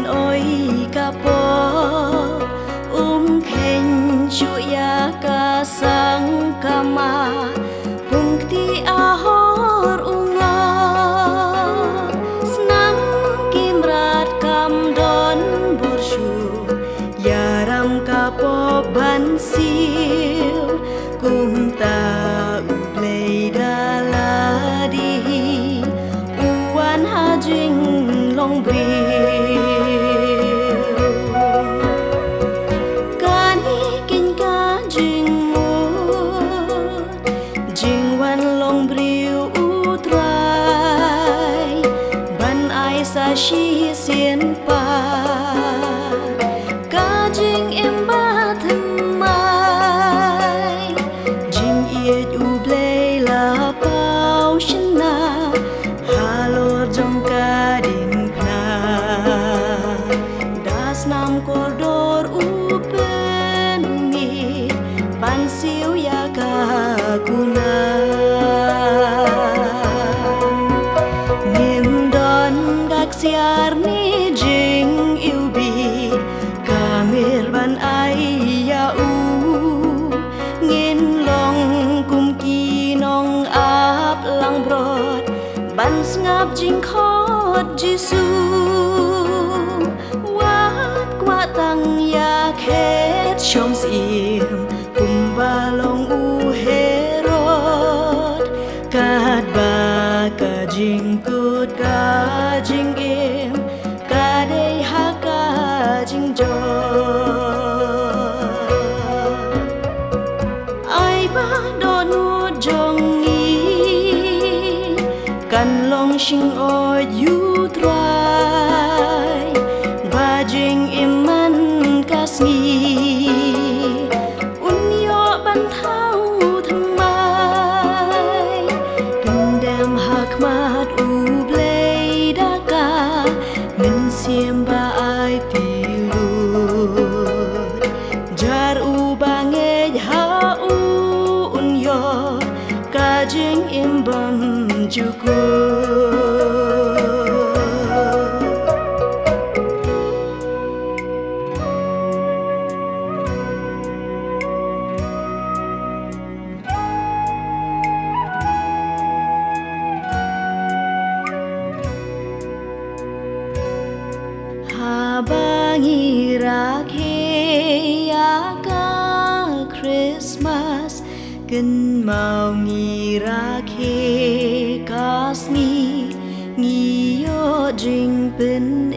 oi kapo khen chuya ka sang kama pungti ahor unga snam kimrat kam don borshu yaram kapo bansil kumta uplay daladi uan hajing long sa shi xiên pa ca jing em ba thân mai jing yết u blay la pao shin na halo jong ka din na das nam koridor u pen ni ban siu ya ka kuna siar ni jing iubi kamir ban ai ya u ngin long kum ki nong ap lang brot ban ngap jing khot jisu wat kwa tang ya khet chom sim kum ba long u herot kat ba ka jing kut ka jing im ka dei ha ka jing jo ai ba do nu jong ni kan long shing o you try ba jing im man kas ni un yo ban thau tham mai dem hak mat u siam ba ai tilut jar u bange ha u un yo ka jing im bam juku bangi rakhe ya ka Christmas ken mau ngi rakhe kasni ngi yo jing pen